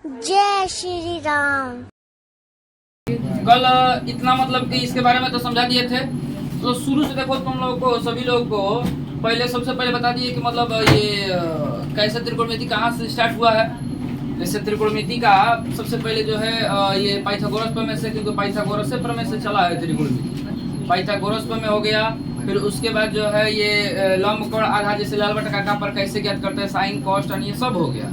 जय श्री राम। कल इतना मतलब कि इसके बारे में तो समझा दिए थे। तो शुरू से देखो तुम लोग को, सभी लोग को पहले सबसे पहले बता दिए कि मतलब ये कैसे त्रिकोणमिति कहाँ से स्टार्ट हुआ है। जैसे त्रिकोणमिति का सबसे पहले जो है ये पाइथागोरस प्रमेय से, क्योंकि पाइथागोरस से प्रमेय से चला है त्रिकोणमिति। पाइथागोरस प्रमेय हो गया। फिर उसके बाद जो है ये लंबकोण आधार, जैसे लाल बटा काका पर कैसे ज्ञात करते हैं, साइन कॉस्ट ये सब हो गया।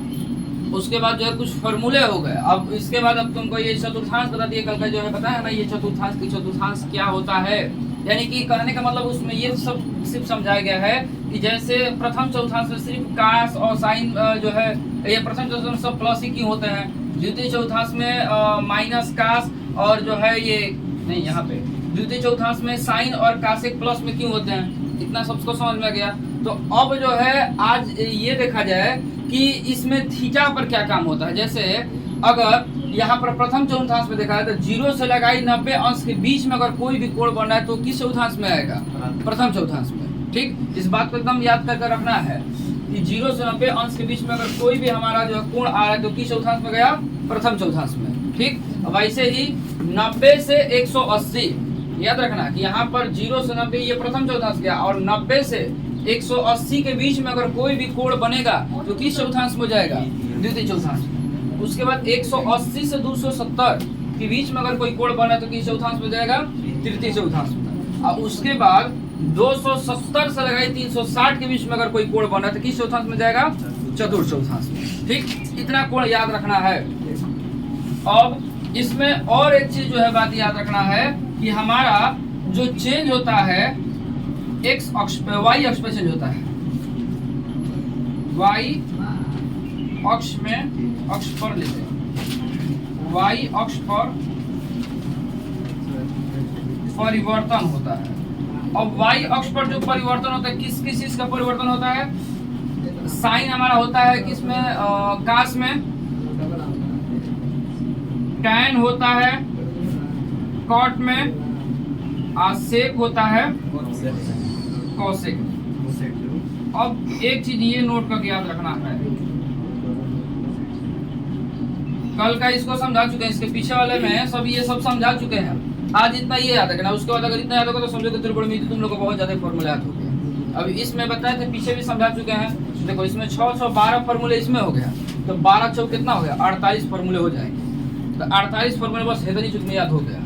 उसके बाद जो है कुछ फॉर्मूले हो गए। अब इसके बाद अब तुमको ये चतुर्थांश बता दिए कल का जो है, पता है ना ये चतुर्थांश की चतुर्थांश क्या होता है। यानी कि कहने का मतलब उसमें ये सब सिर्फ समझाया गया है कि जैसे प्रथम चौथांश में सिर्फ कास और साइन जो है, ये प्रथम चौथांश में सब प्लस ही क्यों होते हैं, द्वितीय चौथांश में माइनस कास और जो है ये नहीं, यहाँ पे द्वितीय चौथांश में साइन और कासिक प्लस में क्यों होते हैं, इतना सबको समझ में गया। तो अब जो है आज ये देखा जाए कि इसमें थीटा पर क्या काम होता है। जैसे अगर यहाँ पर प्रथम चौथांश में देखा है तो 0 से लगाई 90 अंश के बीच में अगर कोण बन रहा है तो किस चौथांश में आएगा, प्रथम चौथांश में। ठीक, इस बात को एकदम याद करके रखना है कि 0 से 90 अंश के बीच में अगर कोई भी हमारा जो कोण आ रहा है तो किस चौथांश में गया, प्रथम चौथांश में। ठीक, वैसे ही 90 से 180 याद रखना कि यहाँ पर 0 से 90 ये प्रथम चौथांश गया, और 90 से 180 के बीच में अगर कोई भी कोण बनेगा तो किस चौथांश में जाएगा, द्वितीय चौथांश। उसके बाद 180 से 270 के बीच में अगर कोई कोण बना तो किस चौथांश में जाएगा, तृतीय चौथांश में। और उसके बाद 270 से लगाई 360 के बीच में अगर कोई कोण बना तो किस चौथांश में जाएगा, चतुर्थ चौथांश में। ठीक, इतना कोण याद रखना है। अब इसमें और एक चीज जो है बात याद रखना है कि हमारा जो चेंज होता है एक्स अक्ष पे, वाई अक्ष पे चेंज होता है। वाई अक्ष में, अक्ष पर लेते हैं, वाई अक्ष पर परिवर्तन होता है। अब वाई अक्ष पर जो परिवर्तन होता है, किस किस चीज का परिवर्तन होता है, साइन हमारा होता है किसमें, कास में, टैन होता है कॉट में, सेक होता है कौशिक। अब एक चीज ये नोट करके याद रखना है, कल का इसको समझा चुके हैं, इसके पीछे वाले में सब ये सब समझा चुके हैं। आज इतना ये याद रखना, उसके बाद अगर इतना याद होगा तो समझो कि त्रिकोणमिति तुम लोग को बहुत ज्यादा फॉर्मूले याद हो गए। अब इसमें बताए थे, पीछे भी समझा चुके हैं। देखो इसमें 612 फॉर्मूले इसमें हो गया, तो 12 चौक कितना हो गया, 48 फॉर्मूले हो जाएंगे। तो 48 फॉर्मूले बस हेदनी चुक में याद हो गया,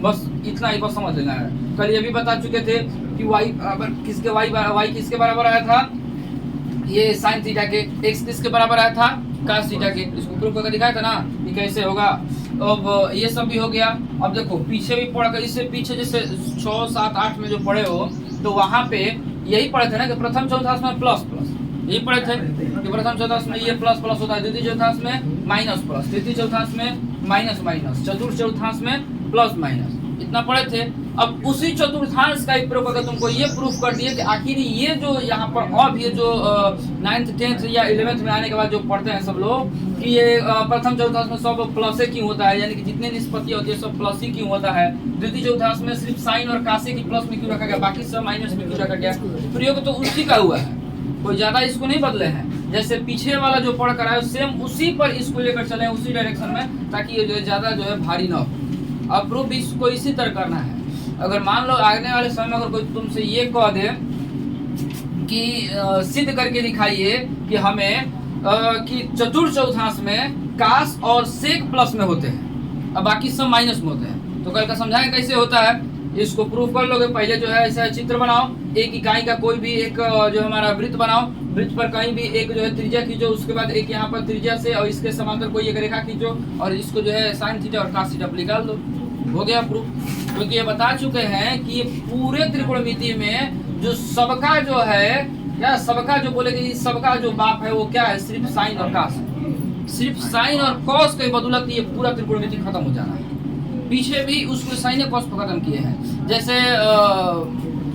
बस इतना ही बस समझ लेना है। कल ये भी बता चुके थे कि वाई किसके वाई किसके बराबर आया था, ये साइन थीटा के, एक्स किसके बराबर आया था, कास थीटा के। इसको प्रूफ करके दिखाया था ना कि कैसे होगा। अब ये सब भी हो गया। अब देखो पीछे भी पढ़ कर, इससे पीछे जैसे 6, 7, 8 में जो पढ़े हो तो वहाँ पे यही पढ़े थे ना कि प्रथम चौथांश में प्लस प्लस, यही पढ़े थे कि प्रथम चौथांश में ये प्लस प्लस होता है, द्वितीय चौथांश में माइनस प्लस, तृतीय चौथांश में माइनस माइनस, चतुर्थ चौथांश में प्लस माइनस, इतना पढ़े थे। अब उसी चतुर्थांश का ही प्रयोग करके तुमको ये प्रूफ कर दिए कि आखिर ये जो यहाँ पर अब ये जो 9th 10th या 11th में आने के बाद जो पढ़ते हैं सब लोग कि ये प्रथम चौथांश में सब प्लस ही क्यों होता है, यानी कि जितने निष्पत्ति होती है सब प्लस ही क्यों होता है, द्वितीय चौथांश में सिर्फ साइन और कासे की प्लस में क्यों रखा गया, बाकी सब माइनस में क्यों रखा गया। प्रयोग तो उसी का हुआ है, कोई ज्यादा इसको नहीं बदले हैं। जैसे पीछे वाला जो पढ़ कर आए सेम उसी पर इसको लेकर चले, उसी डायरेक्शन में, ताकि ये जो ज्यादा जो है भारी ना हो। अब प्रूफ इसको इसी तरह करना है। अगर मान लो आने वाले समय में अगर कोई तुमसे ये कह दे कि सिद्ध करके दिखाइए कि हमें कि चतुर्थ चौथांश में कास और सेक प्लस में होते हैं और बाकी सब माइनस में होते हैं, तो कल का समझाएं कैसे होता है। इसको प्रूफ कर लोगे। पहले जो है ऐसा चित्र बनाओ, एक इकाई का कोई भी एक जो हमारा वृत्त बनाओ, वृत्त पर कहीं भी एक जो है त्रिज्या खींचो, उसके बाद एक यहाँ पर त्रिज्या से और इसके समांतर कोई एक रेखा खींचो और इसको जो है साइन थीटा और कास थीटा पर निकाल दो, हो गया प्रूफ। क्योंकि ये बता चुके हैं कि ये पूरे त्रिकोणमिति में जो सबका जो है, या सबका जो बोले कि सबका जो बाप है वो क्या है, सिर्फ साइन और कास। सिर्फ साइन और कॉस के बदौलत ये पूरा त्रिकोणमिति खत्म हो जाना है। पीछे भी उसको साइन और कॉस पर खत्म किए हैं। जैसे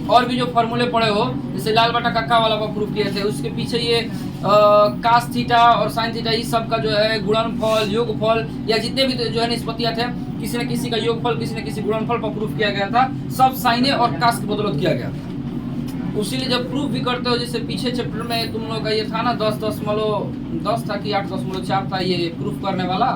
और भी जो फॉर्मूले पढ़े हो, जैसे लाल बटा कक्का वाला को प्रूफ किए थे, उसके पीछे ये कास थीटा और साइन थीटा इस सब का जो है गुणनफल, योगफल या जितने भी जो है निष्पत्तियां थे, किसी न किसी का योगफल, किसी न किसी गुणनफल पर प्रूफ किया गया था। सब साइने और कास की बदौलत किया गया था। उसीलिए जब प्रूफ भी करते हो, जैसे पीछे चैप्टर में तुम लोग का ये था ना 10 था कि 8.4 था, ये प्रूफ करने वाला,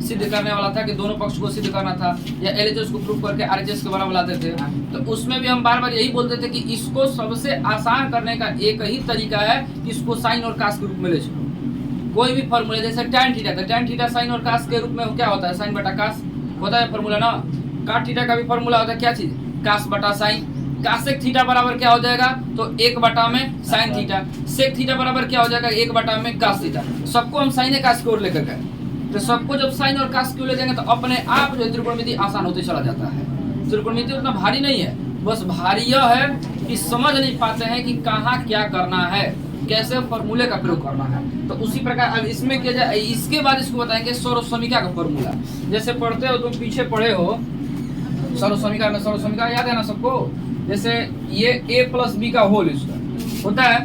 सिद्ध करने वाला था कि दोनों पक्ष को सिद्ध करना था, या एलएचएस को प्रूफ करके आरएचएस के बराबर बुलाते थे। तो उसमें भी हम बार बार यही बोलते थे कि इसको सबसे आसान करने का एक ही तरीका है कि इसको साइन और कास के रूप में ले चलो। कोई भी फॉर्मूला जैसे tan थीटा था, tan थीटा साइन और कास के रूप में क्या होता है, साइन बटा कास होता है फॉर्मूला ना। काट थीटा का भी फॉर्मूला होता है, क्या चीज, कास बटा साइन। कासेक थीटा बराबर क्या हो जाएगा, तो 1 बटा में साइन थीटा। सेक थीटा बराबर क्या हो जाएगा, 1 बटा में कास थीटा। सबको हम साइन कास की ओर लेकर गए, तो सबको जब साइन और कास की ओर ले जाएंगे तो अपने आप जो त्रिकोणमिति आसान होते चला जाता है। त्रिकोणमिति उतना भारी नहीं है, बस भारी यह है कि समझ नहीं पाते हैं कि कहाँ क्या करना है, कैसे फॉर्मूले का प्रयोग करना है। तो उसी प्रकार अब इसमें क्या जाए, इसके बाद इसको बताएंगे सर्वसमीका का फॉर्मूला। जैसे पढ़ते हो तुम, पीछे पढ़े हो सर्वसमीका में, सर्वसमीका याद है ना सबको। जैसे ये a प्लस बी का होल स्क्वायर होता है,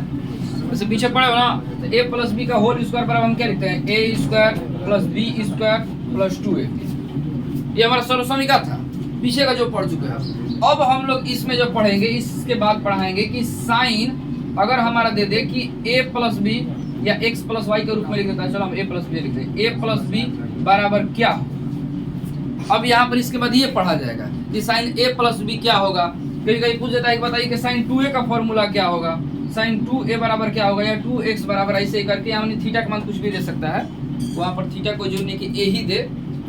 जैसे पीछे पढ़े हो ना, तो a प्लस बी का होल स्क्वायर बराबर हम क्या लिखते हैं, a square plus B square plus 2ab। ये हमारा सर्वसमीका था, पीछे का जो पढ़ चुके हैं। अब हम लोग इसमें जो पढ़ेंगे, इसके बाद पढ़ाएंगे कि साइन अगर हमारा दे दे कि a प्लस बी या x प्लस वाई के रूप में लिख देता है, चलो हम a प्लस बी लिखते हैं, a प्लस बी बराबर क्या। अब यहाँ पर इसके बाद ये पढ़ा जाएगा कि साइन a प्लस बी क्या होगा। कहीं कहीं पूछ देता है, बताइए कि साइन 2a का फॉर्मूला क्या होगा, साइन 2a बराबर क्या होगा, या 2x बराबर, ऐसे ही करके हमने थीटा का मान कुछ भी दे सकता है, वहाँ पर थीटा को जरूरी नहीं कि a ही दे,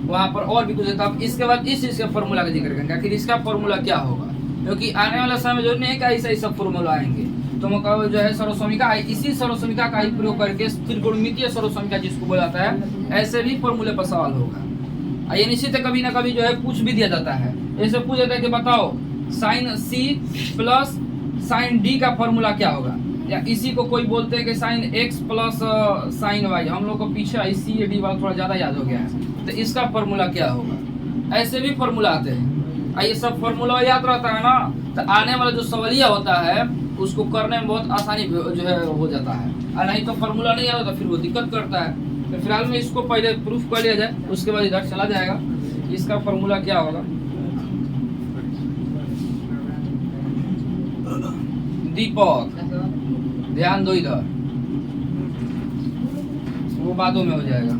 वहाँ पर और भी कुछ देता है। इसके बाद इस चीज का फॉर्मूला का जिक्र करेंगे, आखिर इसका फॉर्मूला क्या होगा, क्योंकि आने वाला समय जरूरी नहीं है कि ऐसा ऐसा फॉर्मूला आएंगे। तो जो है सर्वसमीका, इसी सर्वसमीका का ही प्रयोग करके त्रिकोणमितीय सर्वसमीका जिसको बोला जाता है, ऐसे भी फॉर्मूले पर सवाल होगा। ये निश्चित है कभी ना कभी जो है पूछ भी दिया जाता है। ऐसे पूछ देता है कि बताओ sine C plus sine D का फॉर्मूला क्या होगा, या इसी को कोई बोलते हैं कि sine X plus sine Y. हम लोग को पीछे सी डी वाला थोड़ा ज्यादा याद हो गया है, तो इसका फॉर्मूला क्या होगा। ऐसे भी फॉर्मूला आते हैं, ये सब फॉर्मूला याद रहता है ना, तो आने वाला जो सवालिया होता है उसको करने में बहुत आसानी जो है हो जाता है। और नहीं तो फॉर्मूला नहीं आता तो फिर वो दिक्कत करता है। तो फिलहाल में इसको पहले प्रूफ कर लिया जाए, उसके बाद इधर चला जाएगा। इसका फॉर्मूला क्या होगा, दीपक ध्यान दो इधर, वो बातों में हो जाएगा।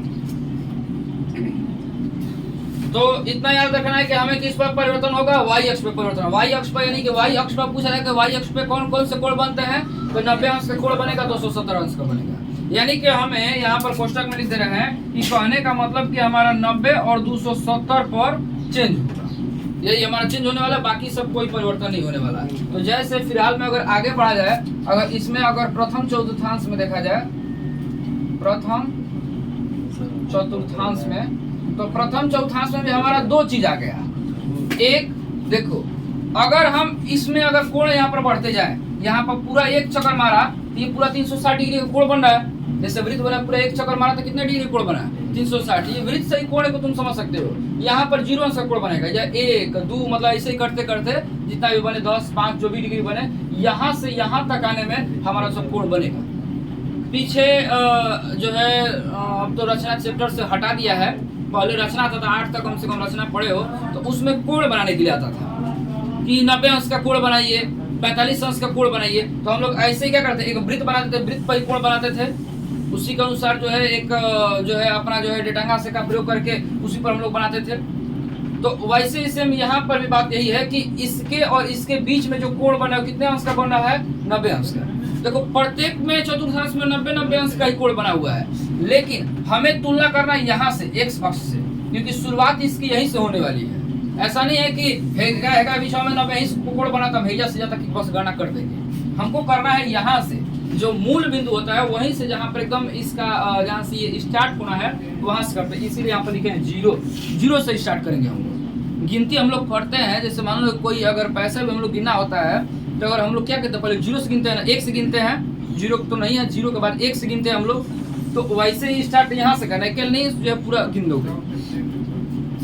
तो इतना याद रखना है कि हमें किस पर परिवर्तन होगा, वाई अक्ष पे परिवर्तन। वाई अक्ष पर यानी कि वाई अक्ष पर पूछा जाएगा वाई अक्ष पे कौन कौन से कोण बनते हैं, तो 90 अंश का कोण बनेगा, 270 अंश का बनेगा। यानी कि हमें यहाँ पर कोष्टक में लिख दे रहे हैं कि कहने का मतलब कि हमारा 90 और 270 पर चेंज होगा, यही हमारा चेंज होने वाला है, बाकी सब कोई परिवर्तन नहीं होने वाला है। तो जैसे फिलहाल में अगर आगे बढ़ा जाए, अगर इसमें अगर प्रथम चतुर्थांश में देखा जाए, प्रथम चतुर्थांश में, तो प्रथम चौथांश में भी हमारा दो चीज आ गया। एक देखो, अगर हम इसमें अगर कोण यहाँ पर बढ़ते जाए, यहाँ पर पूरा एक चक्कर मारा तो ये पूरा 360 डिग्री का कोण बन रहा है। जैसे वृत्त बना, पूरा एक चक्कर मारा तो कितने डिग्री कोण बना, 360। ये वृत्त सही कोण को तुम समझ सकते हो। यहाँ पर 0 अंश का कोण बनेगा, या 1 2 मतलब ऐसे ही करते करते जितना भी बने 10 5 जो भी डिग्री बने, यहाँ से यहाँ तक आने में हमारा सब कोण बनेगा। पीछे जो है अब तो रचना चैप्टर से हटा दिया है, पहले रचना आता था 8 तक कम से कम रचना पढ़े हो, तो उसमें कोण बनाने के लिए आता था कि 90 अंश का कोण बनाइए, 45 अंश का कोण बनाइए। तो हम लोग ऐसे ही क्या करते, एक वृत्त बनाते थे, वृत्त पर कोण बनाते थे, उसी के अनुसार जो है एक जो है अपना जो है डेटांगा से का प्रयोग करके उसी पर हम लोग बनाते थे। तो वैसे ही सेम यहाँ पर भी बात यही है कि इसके और इसके बीच में जो कोण बना है कितने अंश का बन रहा है, 90 अंश का। देखो प्रत्येक में चतुर्थांश में 90 अंश का ही कोण बना हुआ है, लेकिन हमें तुलना करना है यहाँ से x अक्ष से, क्योंकि शुरुआत इसकी यहीं से होने वाली है। ऐसा नहीं है कि हैगा बीच में 90 अंश कोण बना तो हम हैजा से जाता कि बस गणना कर देंगे। हमको करना है यहाँ से जो मूल बिंदु होता है वहीं से, जहाँ पर एकदम इसका जहाँ से ये स्टार्ट होना है वहां से करते हैं। इसीलिए यहाँ पर लिखे हैं 0 से स्टार्ट करेंगे हम लोग। गिनती हम लोग करते हैं, जैसे मान लो कोई अगर पैसा भी हम लोग गिनना होता है, तो अगर हम लोग क्या कहते हैं, पहले 0 से गिनते हैं ना, 1 से गिनते हैं, 0 तो नहीं है, 0 के बाद 1 से गिनते हैं हम लोग। तो वैसे ही स्टार्ट यहाँ से करना है, केवल नहीं जो है पूरा गिन दोगे।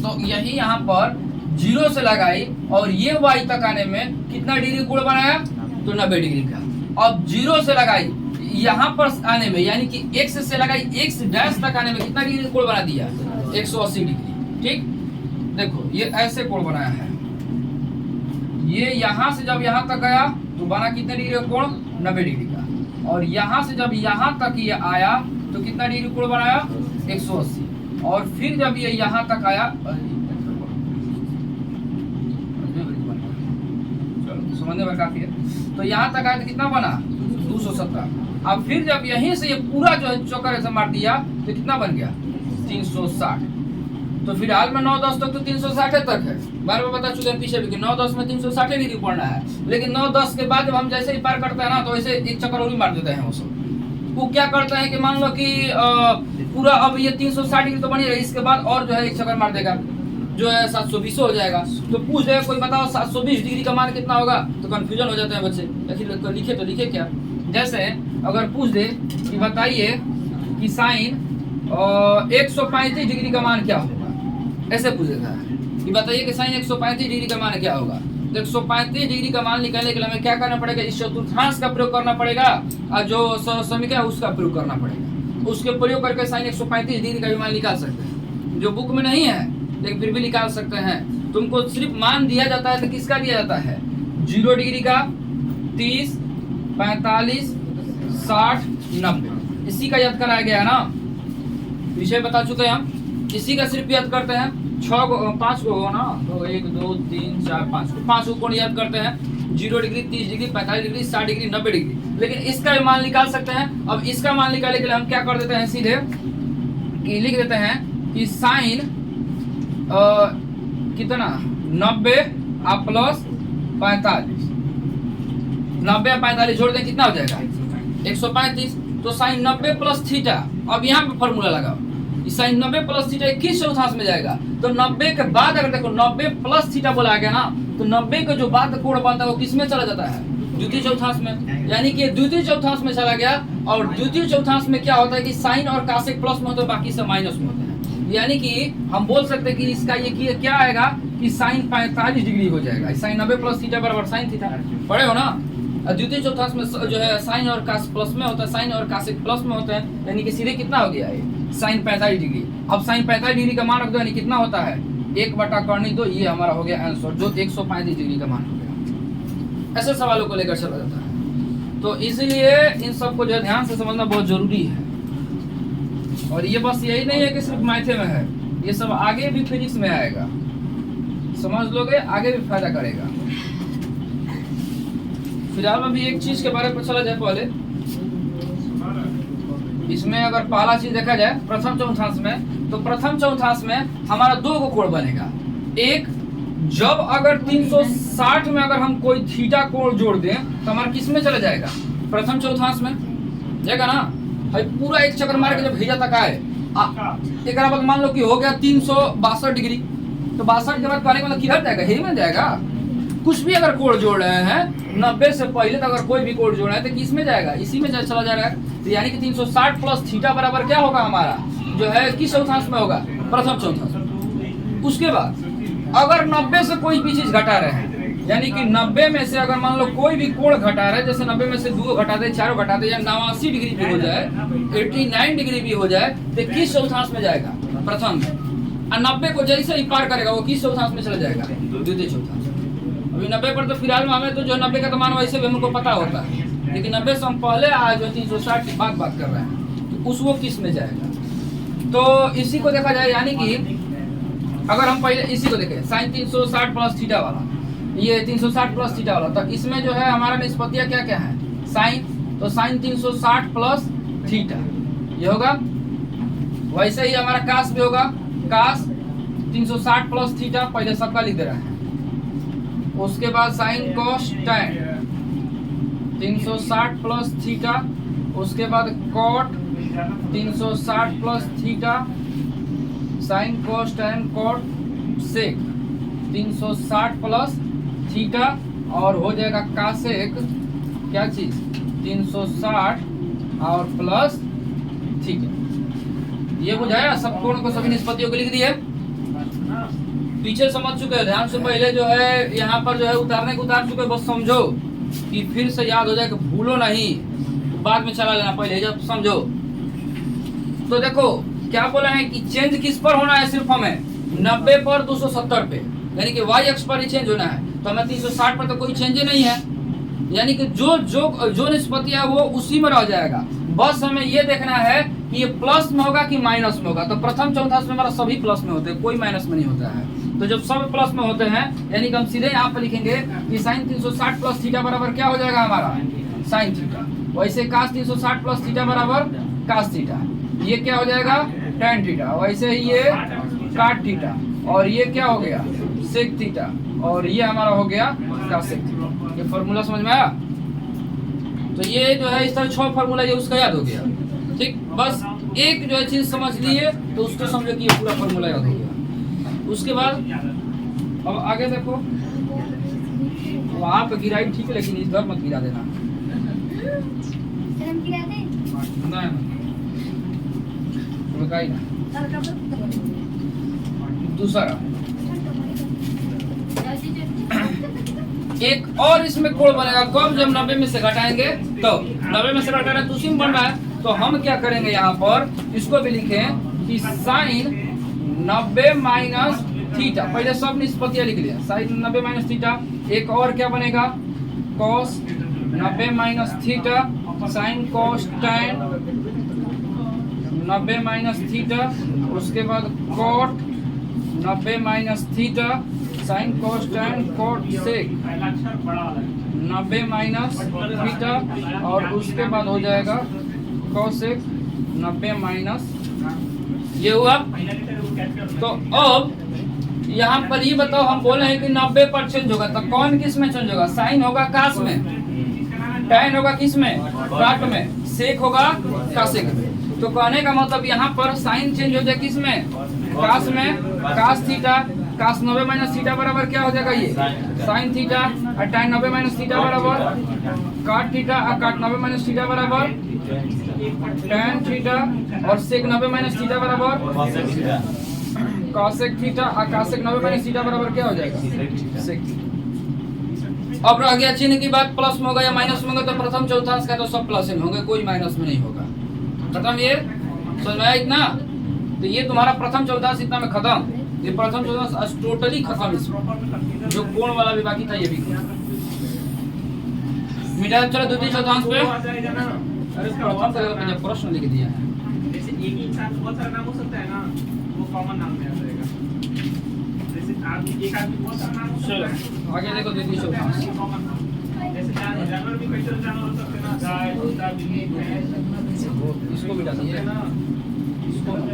तो यही यहाँ पर 0 से लगाई और ये y तक आने में कितना डिग्री कोण बनाया, तो 90 डिग्री का। अब 0 से लगाई यहाँ पर आने में, यानी कि x से लगाई x डैश तक आने में कितना डिग्री कोण बना दिया, 180 डिग्री। ठीक, देखो ये ऐसे कोण बनाया है। ये यहाँ से जब यहाँ तक गया तो बना कितने डिग्री का कोण, 90 डिग्री का। और यहाँ से जब यहाँ तक ये आया तो कितना डिग्री कोण बनाया, 180। और फिर जब ये यहाँ तक आया, समझने में काफी है, तो यहाँ तक आया तो कितना बना, 270। अब फिर जब यहीं से ये पूरा जो है चौकर ऐसे मार दिया तो कितना बन गया, 360। तो फिलहाल में 9-10 तक तो 360 तक है, बार बार बता चुके हैं पीछे भी कि 9-10 में 360 डिग्री पड़ना है। लेकिन 9-10 के बाद जब हम जैसे ही पार करते हैं ना तो ऐसे एक चक्कर और ही मार देते हैं वो सब। वो क्या करते हैं कि मान लो कि पूरा अब ये 360 डिग्री तो बनी रही, इसके बाद और जो है एक चक्कर मार देगा, जो है 720 हो जाएगा। तो पूछ देगा कोई बताओ 720 डिग्री का मान कितना होगा, तो कंफ्यूजन हो जाते हैं बच्चे, आखिर लिखे तो लिखे क्या। जैसे अगर पूछ दे कि बताइए कि साइन 135 डिग्री का मान क्या होगा, ऐसे पूछेगा कि बताइए कि साइन 135 डिग्री का मान क्या होगा। तो 135 डिग्री का मान निकालने के लिए हमें क्या करना पड़ेगा, इस चतुर्थांश का प्रयोग करना पड़ेगा और जो समीकरण है उसका प्रयोग करना पड़ेगा। उसके प्रयोग करके साइन 135 डिग्री का भी मान निकाल सकते हैं, जो बुक में नहीं है लेकिन फिर भी निकाल सकते हैं। तुमको सिर्फ मान दिया जाता है तो किसका दिया जाता है, 0 डिग्री का, 30, 45, 60, 90, इसी का याद कराया गया है ना, विषय बता चुके हैं हम, इसी का सिर्फ याद करते हैं। 5 को ना, तो 1 2 3 4 5 को कोण याद करते हैं, 0 degree, 30 degree, 45 degree, 60 degree, 90 degree. लेकिन इसका भी मान निकाल सकते हैं। अब इसका मान निकालने के लिए हम क्या कर देते हैं, सीधे कि लिख देते हैं कि साइन कितना 90 और प्लस 45, 90 और 45 जोड़ दें कितना हो जाएगा, 135। तो साइन 90 प्लस थीटा, अब यहाँ पे फॉर्मूला लगाओ, साइन 90 प्लस थीटा किस चौथांश में जाएगा, तो 90 के बाद अगर देखो 90 प्लस थीटा बोला गया ना, तो 90 का जो बाद कोण बनता है वो किस में चला जाता है, द्वितीय चौथांश में। यानी कि द्वितीय चौथांश में चला गया। और द्वितीय चौथांश में क्या होता है कि साइन और कासेक प्लस में होता है, बाकी सब माइनस में होते हैं। यानी कि हम बोल सकते हैं कि इसका ये क्या आएगा कि साइन 45 डिग्री हो जाएगा। साइन 90 प्लस थीटा बराबर साइन थीटा, पढ़े हो ना। द्वितीय चौथांश में जो है साइन और कास प्लस में होता है, साइन और कासेक प्लस में होता है, यानी कि सीधे कितना हो गया है, साइन 45 डिग्री। अब साइन 45 डिग्री का मान रख दो, यानी कितना होता है 1/2, ये हमारा हो गया आंसर, जो 135 डिग्री का मान हो गया। ऐसे सवालों को लेकर चला जाता है। तो इसलिए इन सबको जो है ध्यान से समझना बहुत जरूरी है। और ये बस यही नहीं है कि सिर्फ मैथे में है, ये सब आगे भी फिजिक्स में आएगा, समझ लोगे, आगे भी फायदा करेगा। फिलहाल में भी एक चीज के बारे में चला जाए पहले, इसमें अगर पहला चीज देखा जाए प्रथम चौथांश में, तो प्रथम चौथांश में हमारा 2 को कोण बनेगा। एक, जब अगर 360 में अगर हम कोई थीटा कोण जोड़ दें तो हमारा किस में चला जाएगा, प्रथम चौथांश में जाएगा ना। भाई पूरा एक चक्कर मार के जब भेजा तक आए, एक बाद मान लो कि हो गया 362 डिग्री, तो 62 के बाद पाने का मतलब किधर जाएगा, यही में जाएगा। कुछ भी अगर कोण जोड़ रहे हैं 90 से पहले, तो अगर कोई भी कोण जोड़ रहे हैं तो किस में जाएगा, इसी में चला जा रहा है। तो यानी कि 360 प्लस थीटा बराबर क्या होगा हमारा, जो है किस चौथांश में होगा, प्रथम चौथांश। उसके बाद अगर 90 से कोई भी चीज घटा रहे हैं, यानी कि 90 में से अगर मान लो कोई भी कोण घटा रहे हैं, जैसे 90 में से 2 घटा दे, 4 घटा दे, या 89 डिग्री भी हो जाए, 89 डिग्री भी हो जाए, तो किस चौथांश में जाएगा, प्रथम में। और 90 को जैसे ही पार करेगा वो किस चौथांश में चला जाएगा, द्वितीय चौथांश। अभी 90 पर तो फिलहाल में हमें तो जो 90 का तो मान वैसे भी हमको पता होता है, लेकिन 90 से हम पहले आज जो 360 की बात कर रहे हैं, तो उस वो किस में जाएगा। तो इसी को देखा जाए, यानी कि अगर हम पहले इसी को देखें, साइन 360 प्लस थीटा वाला, ये 360 प्लस थीटा वाला, तो इसमें जो है हमारा निष्पत्तियां क्या क्या है, साइन, तो साइन 360 प्लस थीटा ये होगा। वैसे ही हमारा कास भी होगा, कास 360 प्लस थीटा, पहले सबका लिख दे रहा है। उसके बाद sine cos tan 360 plus theta, उसके बाद cot 360 plus theta, sine cos tan cot sec 360 plus theta, और हो जाएगा कासेक क्या चीज 360 और प्लस थीटा। ये बुझाया, सब कोण को सभी निष्पत्तियों को लिख दिए। पीछे समझ चुके हैं, ध्यान से पहले जो है यहाँ पर जो है उतारने को उतार चुके, बस समझो कि फिर से याद हो जाए कि भूलो नहीं, बाद में चला लेना, पहले जब समझो। तो देखो क्या बोला है कि चेंज किस पर होना है, सिर्फ हमें 90 पर 270 पे, यानी कि वाई अक्ष पर ही चेंज होना है। तो हमें 360 पर तो कोई चेंज नहीं है, यानी कि जो जो जो निष्पत्ति है वो उसी में रह जाएगा। बस हमें ये देखना है कि ये प्लस में होगा कि माइनस में होगा। तो प्रथम चौथांश में हमारा सभी प्लस में होते हैं, कोई माइनस में नहीं होता है। तो जब सब प्लस में होते हैं यानी कि हम सीधे यहाँ पर लिखेंगे कि साइन 360 प्लस थीटा बराबर क्या हो जाएगा हमारा साइन थीटा। वैसे कास 360 प्लस थीटा बराबर कास थीटा, ये क्या हो जाएगा tan थीटा। वैसे ही ये काट थीटा, और ये क्या हो गया सेक थीटा, और ये हमारा हो गया कासेक थीटा। ये फॉर्मूला समझ में आया? तो ये जो है इस तरह 6 फॉर्मूला ये उसका याद हो गया। ठीक, बस एक जो है चीज समझ लिए तो उसको समझो कि ये पूरा फॉर्मूला याद हो गया। उसके बाद अब आगे देखो, वहां पे गिराई ठीक है, लेकिन इधर मत गिरा देना। दूसरा एक और इसमें कोण बनेगा कब, जब 90 में से घटाएंगे तो 90 में से घटाना तो उसी में बन रहा है। तो हम क्या करेंगे यहाँ पर इसको भी लिखें कि साइन 90 माइनस थीटा, पहले सब निष्पत्तियां लिख लिया, साइन 90 माइनस थीटा। एक और क्या बनेगा cos 90 minus theta, sine cos tan 90 minus theta. उसके बाद cot 90 minus theta, sine cos tan cot sec 90 minus theta, और उसके बाद हो जाएगा कॉसेक 90 माइनस। ये हुआ। तो अब यहाँ पर ये बताओ, हम बोले हैं कि 90 पर चेंज होगा, तो कौन किस में चेंज होगा? साइन होगा कास में, tan होगा किस में काट में, सेक होगा कासेक में। तो कहने का मतलब यहाँ पर साइन चेंज हो जाए किस में कास में, कास थीटा, कास 90 माइनस थीटा बराबर क्या हो जाएगा ये साइन थीटा, और tan 90 माइनस थीटा बराबर काट थीटा, और काट 90 माइनस थीटा बराबर tan थीटा, और सेक 90 माइनस थीटा बराबर कॉसेक थीटा, और कॉसेक 90 माइनस थीटा बराबर क्या हो जाएगा सेक थीटा। अब रह गया चिन्ह की बात, प्लस में होगा या माइनस में होगा। तो प्रथम चौथांश का तो सब प्लस में होंगे, कोई माइनस में नहीं होगा। खत्म, ये समझ में आया इतना? तो ये तुम्हारा प्रथम चौथांश इतना में खत्म। ये प्रथम चौथांश टोटली खत्म, इसमें जो कोण वाला भी बाकी था ये भी मिटा। चलो द्वितीय चौथांश पे, अरे प्रथम का जब प्रश्न लिख दिया है, जैसे एक ही इंसान बहुत सारा नाम हो सकता है ना, वो कॉमन नाम में आ जाएगा। जैसे आप एक आदमी बहुत सारा नाम हो सकता है। चलो आगे देखो द्वितीय चौथांश। कॉमन नाम जैसे जानवर भी कई तरह जानवर हो सकते हैं ना, गाय कुत्ता बिल्ली भैंस, इसको भी डालिए है ना, इसको है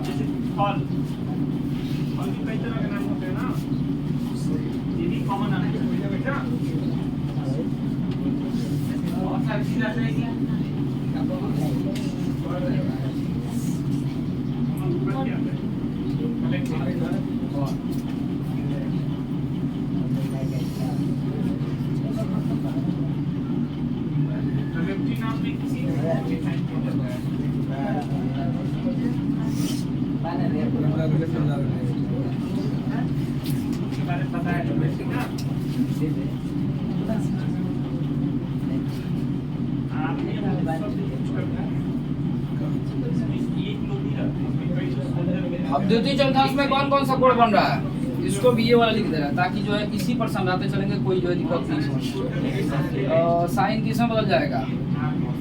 जैसे फल भी कई तरह के नाम होते हैं ना, ये भी कॉमन नाम है बेटा। बहुत सारी चीजें आ जाएगी। अब द्वितीय चौथांश में कौन कौन सा कोण बन रहा है, इसको भी ये वाला लिख दे रहा है, ताकि जो है इसी पर समझाते चलेंगे, कोई जो है दिक्कत नहीं हो। साइन किस में बदल जाएगा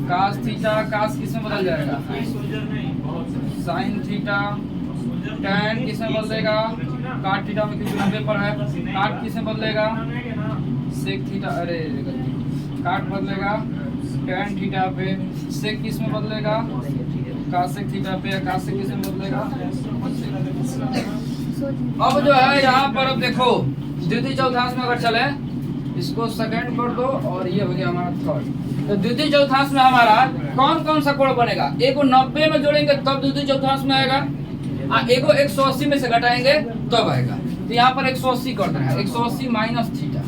कास थीटा, कास किस में बदल जाएगा साइन थीटा, tan किस में बदलेगा काट थीटा में, क्योंकि 90 पर है, काट किस में बदलेगा सेक थीटा, अरे काट बदलेगा tan थीटा पे, सेक किस में बदलेगा कासेक थीटा पे, कासेक किस में बदलेगा। अब जो है यहाँ पर अब देखो द्वितीय चौथांश में अगर चले, इसको सेकंड कर दो, और ये हो गया हमारा थर्ड। तो द्वितीय चौथांश में हमारा कौन कौन सा कोण बनेगा? एक 90 में जोड़ेंगे तब द्वितीय चौथांश में आएगा, एक 180 में से घटाएंगे तब आएगा। तो यहाँ पर 180 कर देना है, 180 माइनस थीटा,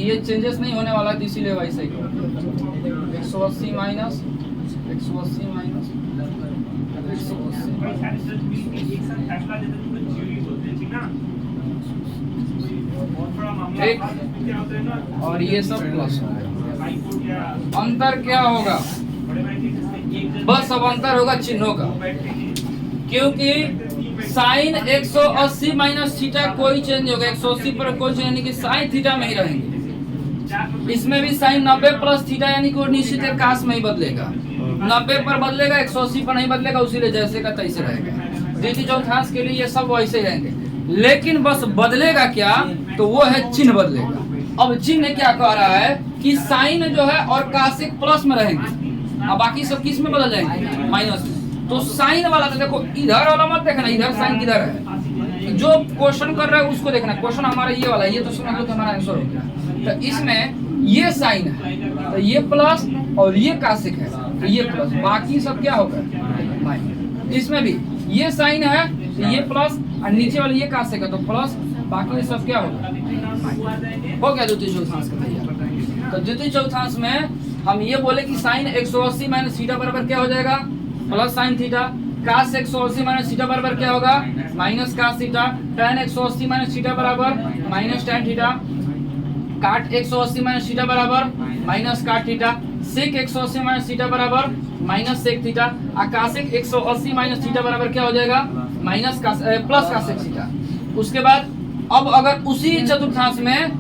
ये चेंजेस नहीं होने वाला, इसीलिए वैसे ही 180 माइनस 180 माइनस 180, और ये सब प्लस होगा। अंतर क्या होगा? बस अब अंतर होगा चिन्हों का, क्योंकि साइन 180 माइनस थीटा कोई चेंज होगा, 180 पर कोई चेंज, यानी कि साइन थीटा में ही रहेंगे। इसमें भी साइन 90 प्लस थीटा यानी कि वो निश्चित है काश में ही बदलेगा, 90 पर बदलेगा, 180 पर नहीं बदलेगा, उसीलिए जैसे का तैसे रहेगा। द्वितीय चौथांश के लिए ये सब वैसे ही रहेंगे, लेकिन बस बदलेगा क्या, तो वो है चिन्ह बदलेगा। अब चिन्ह क्या कह रहा है कि साइन जो है और काशिक प्लस में रहेंगे, अब बाकी सब किस में बदल जाएंगे, माइनस में। तो साइन वाला तो देखो इधर वाला मत देखना, इधर साइन किधर है, जो क्वेश्चन कर रहा है उसको देखना। क्वेश्चन हमारा ये वाला, ये तो समझ लो हमारा आंसर हो गया। तो इसमें ये साइन है, तो ये प्लस और ये काशिक है, तो ये प्लस, बाकी सब क्या होगा माइनस। इसमें भी ये साइन है तो ये प्लस और नीचे वाले ये काशिक है तो प्लस, बाकी सब क्या होगा हो गया द्वितीय चौथांश का तैयार। तो द्वितीय चौथांश में हम ये बोले कि साइन 180 माइनस थीटा बराबर क्या हो जाएगा, प्लस साइन थीटा। काश 180 माइनस थीटा बराबर क्या होगा, minus cos theta. tan 180 minus theta बराबर minus tan theta. Cot 180 minus theta बराबर minus cot theta. Sec 180 minus theta बराबर माइनस सेक थीटा। आकाशिक 180 माइनस थीटा बराबर क्या हो जाएगा, माइनस प्लस काशिक थीटा। उसके बाद अब अगर उसी चतुर्थांश में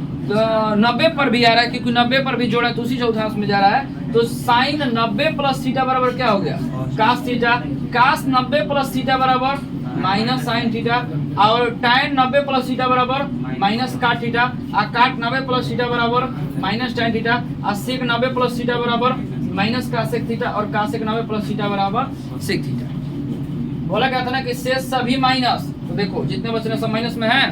90 पर भी आ रहा है, क्योंकि 90 पर भी जोड़ा है तो उसी चौथांश में जा रहा है, तो साइन 90 प्लस थीटा बराबर क्या हो गया, काश थीटा। काश 90 प्लस थीटा बराबर माइनस साइन थीटा, और tan 90 प्लस थीटा बराबर माइनस काट थीटा, और काट 90 प्लस थीटा बराबर माइनस tan थीटा, और सेक 90 प्लस थीटा बराबर माइनस कासेक थीटा, और कासेक 90 प्लस थीटा बराबर सेक थीटा। बोला क्या था ना कि शेष सभी माइनस, तो देखो जितने बच रहे सब माइनस में है,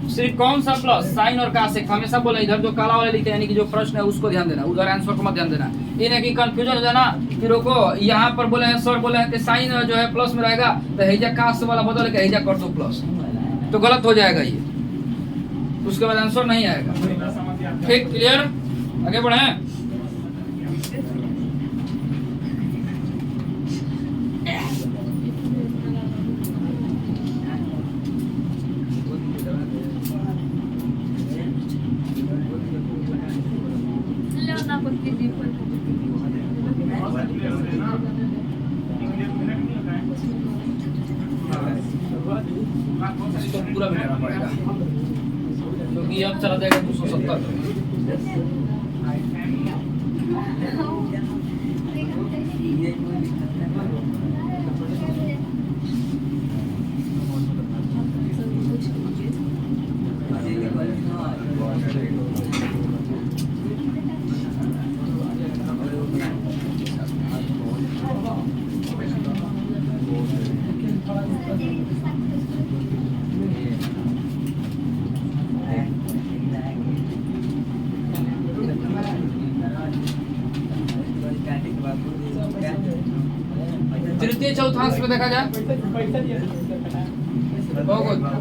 सिर्फ कौन सा प्लस, साइन और कासेक। हमेशा बोला इधर जो काला वाला लिखे यानी कि जो प्रश्न है उसको ध्यान देना, उधर आंसर को मत ध्यान देना। ये नहीं कि कंफ्यूजन हो जाना कि रोको यहाँ पर बोले हैं सर बोले हैं कि साइन जो है प्लस में रहेगा तो हेजा काश वाला बदल के हेजा कर दो प्लस, तो गलत हो जाएगा ये, उसके बाद आंसर नहीं आएगा। ठीक, क्लियर, आगे बढ़े। इसको पूरा मिलाना पड़ेगा क्योंकि अब चला जाएगा 270। तृतीय चौथांश में देखा जाए,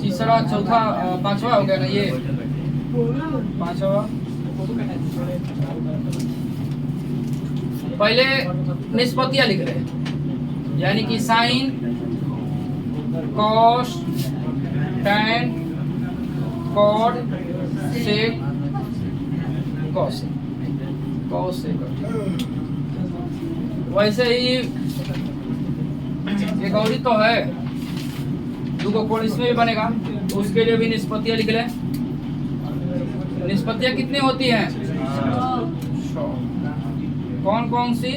तीसरा चौथा पांचवा हो गया ना, ये पांचवा। पहले निष्पत्तियां लिख रहे हैं, यानी कि साइन, कॉस, टैन, कॉड, सेक, कॉसेक, कॉसेक। वैसे ही एक और ही तो है, दो कोण इसमें भी बनेगा, तो उसके लिए भी निष्पत्तियां लिख लें। निष्पत्तियां कितनी होती हैं, 100। कौन कौन सी,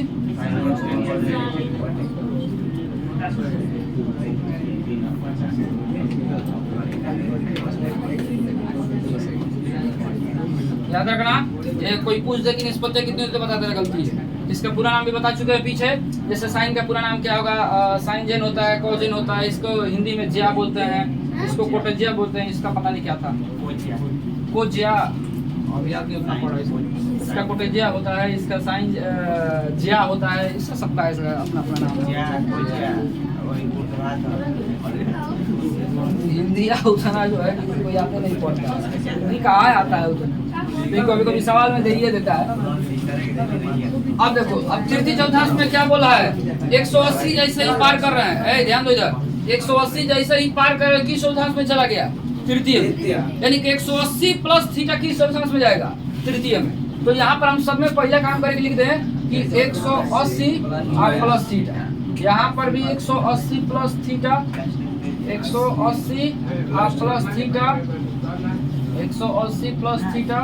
याद रखना। ये कोई पूछ दे कि निष्पत्तियां कितनी होती है, बता देना गलती है। इसका पूरा नाम भी बता चुके हैं पीछे, जैसे साइन का पूरा नाम क्या होगा, साइन जेन होता है, कोजेन होता है, इसको हिंदी में ज्या बोलते हैं, इसको कोटेजिया बोलते हैं, इसका पता नहीं क्या था, कोजिया, अभी याद नहीं उतना पड़ा इसको। इसका कोटेजिया होता है, इसका साइन ज्या होता है, इसका सबका है अपना अपना नाम। हिंदी या उतना जो है कोई आपको नहीं पढ़ता, हिंदी कहाँ आता है उतना, कभी कभी सवाल में दे ही देता है। अब देखो, अब तृतीय चौथांश में क्या बोला है, 180 जैसे ही पार कर रहे हैं, ध्यान दो इधर, 180 जैसे ही पार कर रहे, किस चौथांश में चला गया, तृतीय, यानी कि 180 प्लस थीटा किस चौथांश में जाएगा, तृतीय में। तो यहाँ पर हम सब में पहला काम करके लिख दें कि 180 और प्लस थीटा, यहाँ पर भी 180 plus theta, 180 plus theta, 180 plus theta,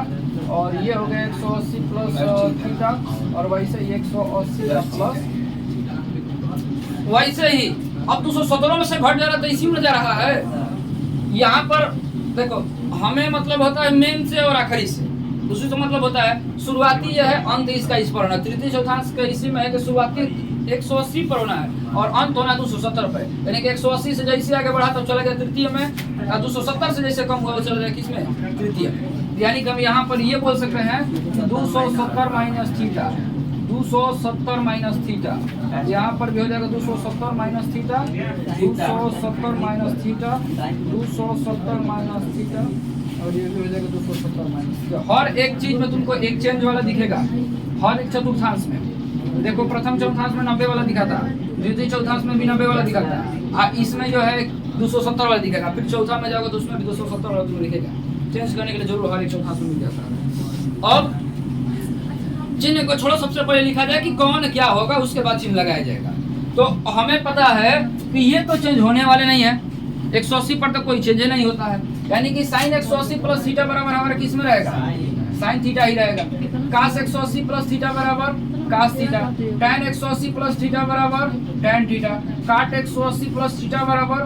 और ये हो गया 180 प्लस थीटा, और वैसे ही 180 प्लस, वैसे ही अब 217 में से घट जा रहा है तो इसी में जा रहा है। यहाँ पर देखो हमें मतलब होता है मेन से और आखिरी से, उसी से मतलब होता है शुरुआती यह है, अंत इसका इस पर होना, तृतीय चौथांश का इसी में है कि शुरुआती 180 पर होना है और अंत होना 270 पे, यानी कि 180 से जैसे आगे बढ़ा तब चला गया तृतीय में, और 270 से जैसे कम हुआ चला गया किसमें, तृतीय में। यानी कि हम यहाँ पर ये बोल सकते हैं 270 माइनस थीटा, 270 माइनस थीटा, यहाँ पर भी हो जाएगा 270 minus theta, 270 minus theta, 270 minus theta, और ये भी हो जाएगा 270 माइनस थीटा। हर एक चीज में तुमको एक चेंज वाला दिखेगा, हर एक चतुर्थांश में। देखो प्रथम चौथांश में 90 वाला दिखा था, द्वितीय चौथांश में भी 90 वाला दिखा था, इसमें जो है 270 वाला दिखेगा, फिर चौथा में जाओगे तो उसमें भी 270 वाला तुम्हें दिखेगा। चेंज करने के लिए जरूर हर एक चौथांश में मिल जाता है। अब चिन्ह को छोड़ो, सबसे पहले लिखा जाए कि कौन क्या होगा, उसके बाद चिन्ह लगाया जाएगा। तो हमें पता है कि ये तो चेंज होने वाले नहीं है, 180 पर तो कोई चेंज नहीं होता है, यानी कि साइन 180 प्लस थीटा बराबर हमारा किस में रहेगा, साइन थीटा ही रहेगा। कास 180 प्लस थीटा बराबर cos theta, tan 180 plus theta बराबर tan theta, cot 180 plus theta बराबर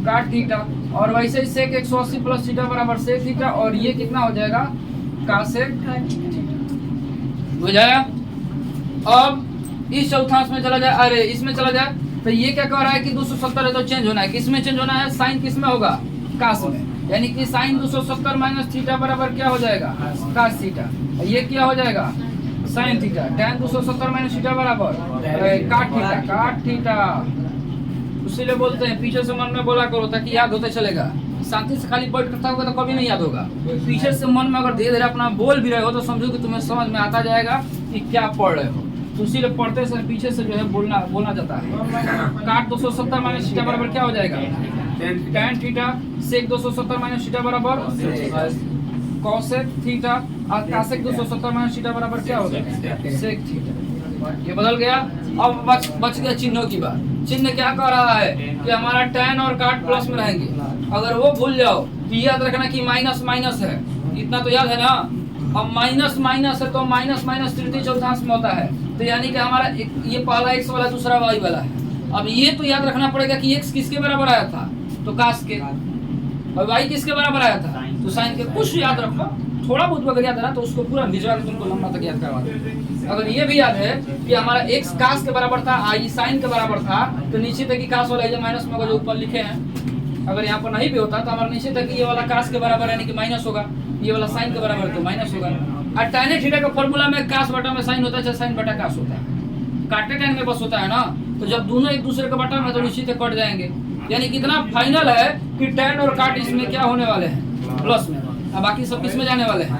काट थीटा, और वैसे ही सेक 180 प्लस थीटा बराबर सेक थीटा, और ये कितना हो जाएगा कासेक हो जाएगा। अब इस चौथांश में चला जाए, अरे इसमें चला जाए तो ये क्या कह रहा है कि 270 है तो चेंज होना है, किसमें चेंज होना है, साइन किसमें होगा, कास में, यानी कि साइन 270 माइनस थीटा बराबर क्या हो जाएगा, कास थीटा, ये क्या हो जाएगा sine theta, tan 270 minus theta बराबर काट थीटा, काट थीटा। इसीलिए बोलते हैं पीछे से मन में बोला करो ताकि याद होता चलेगा, शांति से खाली पढ़ करता होगा तो कभी नहीं याद होगा। पीछे से मन में अगर धीरे धीरे अपना बोल भी रहे हो तो समझो कि तुम्हें समझ में आता जाएगा कि क्या पढ़ रहे हो। तो इसीलिए पढ़ते से पीछे से जो है बोलना जाता है। काट 270 माइनस थीटा बराबर क्या हो जाएगा, tan थीटा, सेक 270 माइनस थीटा बराबर कॉसेक थीटा, और कासेक 270 माइनस थीटा बराबर क्या होगा, सेक थीटा। ये बदल गया। अब बच गया चिन्हों की बात। चिन्ह क्या कह रहा है कि हमारा tan और काट प्लस में रहेंगे, अगर वो भूल जाओ तो याद रखना कि माइनस माइनस है, इतना तो याद है ना। अब माइनस माइनस है तो माइनस माइनस तृतीय चौथांश में होता है, तो यानी कि हमारा ये पहला x वाला दूसरा y वाला है। अब ये तो याद रखना पड़ेगा कि x किसके बराबर आया था, तो कास के, और y किसके बराबर आया था, तो साइन के। कुछ याद रखो, थोड़ा बहुत अगर याद है ना तो उसको पूरा भिजवा के तुमको लंबा तक याद करवा दो। अगर ये भी याद है कि हमारा x कास के बराबर था, y साइन के बराबर था, तो नीचे तक की कास वाला जो माइनस में जो ऊपर लिखे हैं, अगर यहाँ पर नहीं भी होता तो हमारा नीचे तक ये वाला कास के बराबर यानी कि माइनस होगा, ये वाला साइन के बराबर है तो माइनस होगा। और tan थीटा का फॉर्मूला में कास बटा में साइन होता है, साइन बटा कास होता है, काटे tan में बस होता है ना। तो जब दोनों एक दूसरे के बटा में तो नीचे तक कट जाएंगे, यानी कितना फाइनल है कि tan और काट इसमें क्या होने वाले हैं, प्लस में, और बाकी सब किस में जाने वाले हैं,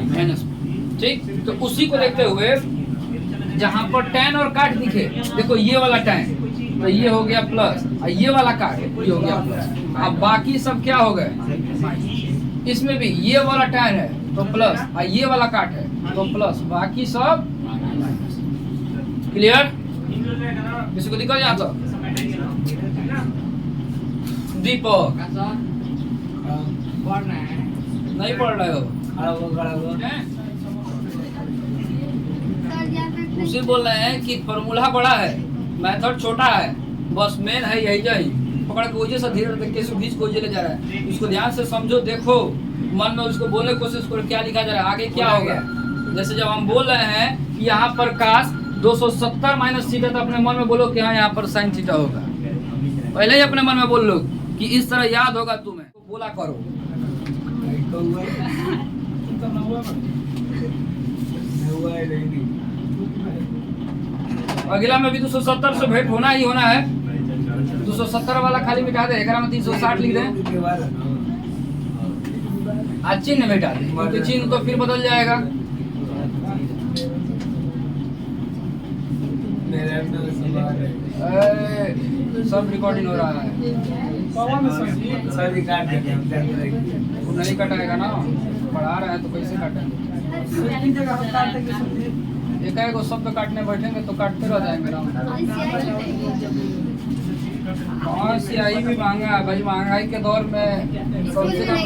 माइनस में। ठीक, तो उसी को देखते हुए जहाँ पर tan और काट दिखे, देखो ये वाला tan तो ये हो गया प्लस, और ये वाला काट ये हो गया प्लस, अब बाकी सब क्या हो गए, इसमें भी ये वाला tan है तो प्लस, और ये वाला काट है तो प्लस, बाकी सब क्लियर। किसी को दिक्कत यहाँ तो दीपक नहीं पढ़ रहे हो, उसी बोल रहे हैं कि फॉर्मूला बड़ा है, मेथड छोटा है, बस मेन है यही जाही पकड़ के वजह से धीरे धीरे कैसे बीच को ले जा रहा है, उसको ध्यान से समझो, देखो मन में उसको बोलने की कोशिश करो क्या लिखा जा रहा है, आगे क्या होगा। जैसे जब हम बोल रहे हैं यहाँ पर कास 270 माइनस थीटा, तो अपने मन में बोलो कि हाँ यहाँ पर साइन थीटा होगा, पहले ही अपने मन में बोल लो कि इस तरह याद होगा तुम्हें, तो बोला करो। अगला में भी 270 से भेंट होना ही होना है, 270 वाला खाली मिटा दे, 11 में 360 लिख दे, आज चिन्ह मिटा दे क्योंकि चिन्ह तो फिर बदल जाएगा। सब रिकॉर्डिंग हो रहा है, वो नहीं कटाएगा ना, पढ़ा रहे हैं तो कैसे काटेंगे। एक एक शब्द काटने बैठेंगे तो काटते रह जाएंगे ना। हाँ स्याही भी महंगा है भाई, महंगाई के दौर में कम से कम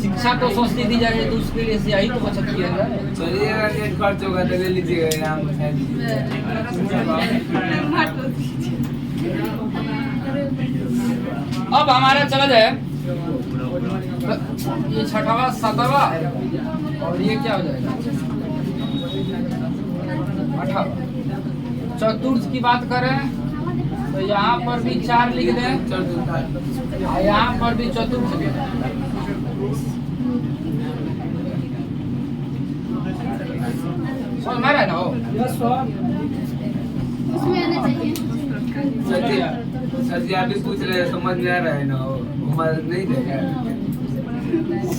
शिक्षा तो सस्ती दी जाए तो उसके लिए स्याही तो बचत किया जाए। चलिएगा नेट खर्च होगा तो ले लीजिएगा यहाँ बता दीजिए। अब हमारा चला जाए ये छठवा सातवा और ये क्या हो जाएगा 18। चतुर्थ की बात करें तो यहाँ पर भी 4 लिख दें और यहाँ पर भी चतुर्थ लिख दें। समझ में आ रहा है ना हो? सर जी आप भी पूछ रहे हैं, समझ में आ रहा है ना, वो मदद नहीं देगा।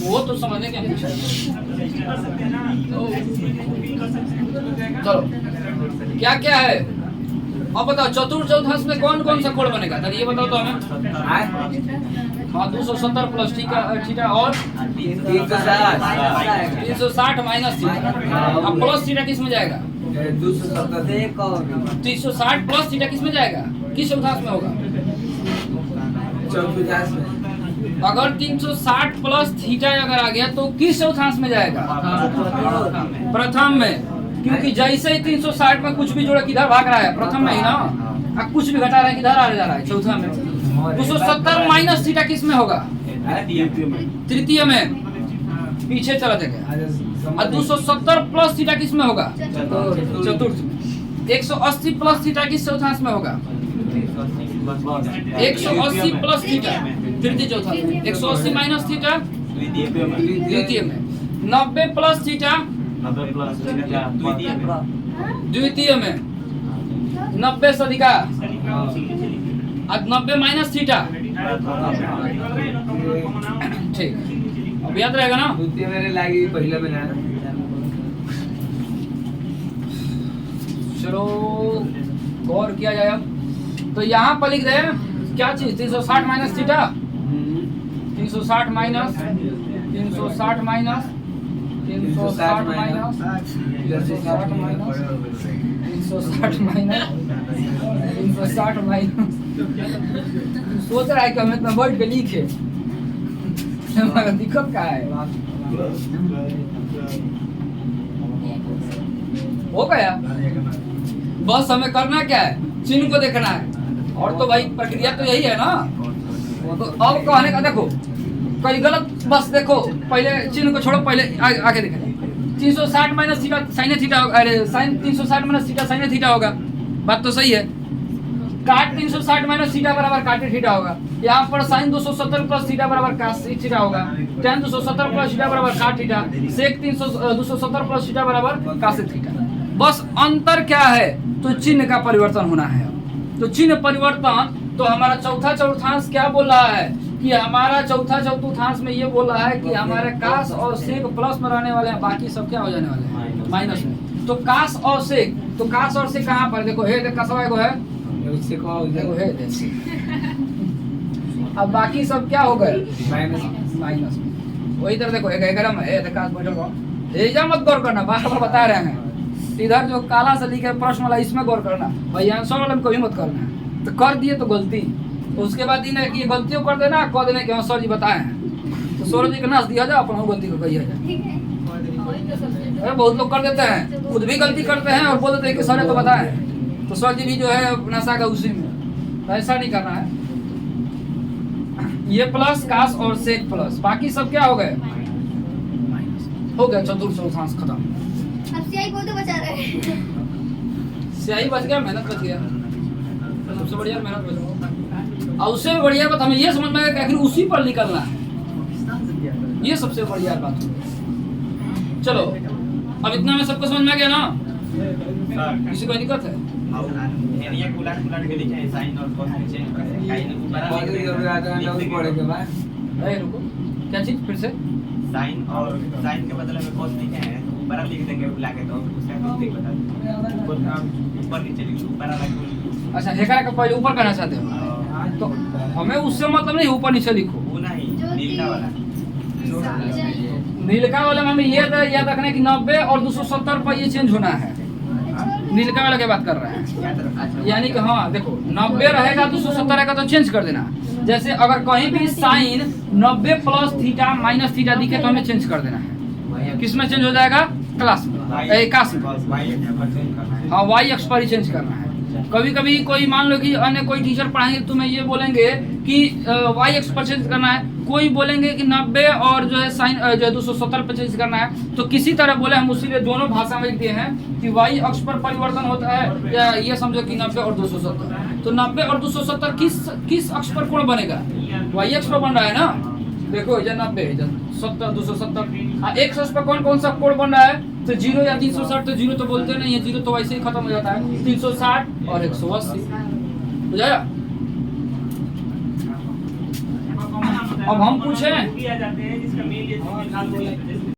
वो तो समझने क्या पूछा। चलो क्या क्या है अब बताओ। चतुर्थ चौथांश में कौन कौन सा कोण बनेगा ये बताओ तो हमें। हाँ 270 प्लस थीटा और 360 माइनस थीटा। अब प्लस थीटा किस में जाएगा? 360 प्लस थीटा किस में जाएगा? किस चौथांश में होगा? अगर 360 प्लस थीटा अगर आ गया तो किस चौथांश में जाएगा? प्रथम में, क्योंकि जैसे ही 360 में कुछ भी जोड़े किधर भाग रहा है? प्रथम में ही ना। अब कुछ भी घटा रहा है किधर आ जा रहा है? चौथा में। 270 माइनस थीटा किस में होगा? तृतीय में, पीछे चला जाएगा। और 270 प्लस थीटा किस में होगा? चतुर्थ में। 180 प्लस थीटा किस चौथांश में होगा? 180 प्लस थीटा तृतीय चौथा। 180 माइनस थीटा द्वितीय में। 90 प्लस थीटा द्वितीय में। 90 से अधिका 90 माइनस थीटा। ठीक, अब याद रहेगा ना? द्वितीय मेरे लागी पहले में ना। चलो गौर किया जाए। अब तो यहाँ पर लिख रहे क्या चीज? 360 minus theta. 360 minus 360 minus 360 minus 360 minus 360 minus 360 minus. सोच रहा है कि हम इतना वर्ड के लिखे, हमारा दिक्कत क्या है? हो गया। बस हमें करना क्या है? चिन्ह को देखना है। और तो भाई प्रक्रिया तो यही है ना। तो अब कहने का देखो कई गलत, बस देखो पहले चिन्ह को छोड़ो, पहले आगे देखो। 360 माइनस थीटा साइन थीटा होगा। अरे sine 360 minus theta sine theta होगा। बात तो सही है। काट 360 माइनस थीटा बराबर काट थीटा होगा। यहाँ पर साइन 270 प्लस थीटा बराबर कास थीटा होगा। tan 270 प्लस थीटा बराबर काट थीटा। सेक 270 प्लस थीटा बराबर कास थीटा। बस अंतर क्या है? तो चिन्ह का परिवर्तन होना है। तो चिन्ह परिवर्तन, तो हमारा चौथा चतुर्थांश क्या बोल रहा है कि हमारा चौथा चतुर्थांश में ये बोल रहा है कि हमारे कास और सेक प्लस में रहने वाले हैं, बाकी सब क्या हो जाने वाले हैं? माइनस में। तो कास और सेक, तो कास और सेक कहाँ पर? देखो हे कसवा को है, देखो हे। अब बाकी सब क्या हो गए? माइनस में। वही तरह देखो 11 में कास बैठल। एजा मत गौर करना, बार बार बता रहे हैं। इधर जो काला से लिखे प्रश्न वाला इसमें गौर करना, भाई आंसर वाले में कभी मत करना। तो कर दिए तो गलती, तो उसके बाद ये गलतियों कर देना, कह देना कि सर जी बताए हैं, तो सर जी को नाश दिया जाए, अपन गलती को कही जाए। अरे बहुत लोग कर देते हैं, खुद भी गलती करते हैं और बोल देते हैं कि सर तो बताए, तो सर जी भी जो है नशा का उसी में। तो ऐसा नहीं करना है। ये प्लस कास और सेक प्लस, बाकी सब क्या हो गए? हो गया चतुर्थ चतुर्थांश खत्म। अब स्याही को तो बचा रहे हैं। स्याही बच गया, मेहनत बच गया। सबसे बढ़िया मेहनत बच गया। और उससे भी बढ़िया बात हमें ये समझ में आया कि आखिर उसी पर निकलना है। ये सबसे बढ़िया बात है। चलो अब इतना में सबको समझ में आ गया ना? किसी को दिक्कत है? रुको, क्या चीज फिर से? साइन और साइन के बदले में कॉस लिखे हैं, ऊपर लिख देंगे बुला के, तो उसका कुछ नहीं बता। ऊपर नीचे लिखो, ऊपर अलग। अच्छा हेकरा का पहले ऊपर करना चाहते हो, तो हमें उससे मतलब नहीं, ऊपर नीचे लिखो। वो नहीं, नीला वाला। नीलका वाले में हमें ये याद रखना है कि 90 और 270 पर ये चेंज होना है। नीलका वाला की बात कर रहे हैं। याद रखो। अच्छा, यानी कि हाँ देखो 90 रहेगा 270 रहेगा तो चेंज कर देना। जैसे अगर कहीं भी sine 90 plus theta minus theta दिखे तो हमें चेंज कर देना है। किस में चेंज हो जाएगा? क्लास में, काश में। हाँ वाई एक्स पर ही चेंज करना है। कभी कभी कोई मान लो कि अन्य कोई टीचर पढ़ाएंगे तुम्हें ये बोलेंगे कि वाई एक्स पर चेंज करना है, कोई बोलेंगे कि 90 और जो है साइन जो है 270 पर चेंज करना है। तो किसी तरह बोले हम उसी लिए दोनों भाषा में लिखते हैं कि वाई अक्ष पर परिवर्तन होता है, या ये समझो कि 90 और 270। तो 90 और 270 किस अक्ष पर कोण बनेगा? वाई अक्ष पर बन रहा है ना। देखो ये 90 है, 70 270 एक अक्ष पर कौन कौन सा कोण बन रहा है? तो 0 या 360। तो 0 तो बोलते नहीं है, 0 तो वैसे ही खत्म हो जाता है। 360 और 180 हो जाएगा। अब हम पूछें भी आ जाते हैं जिसका मेल ये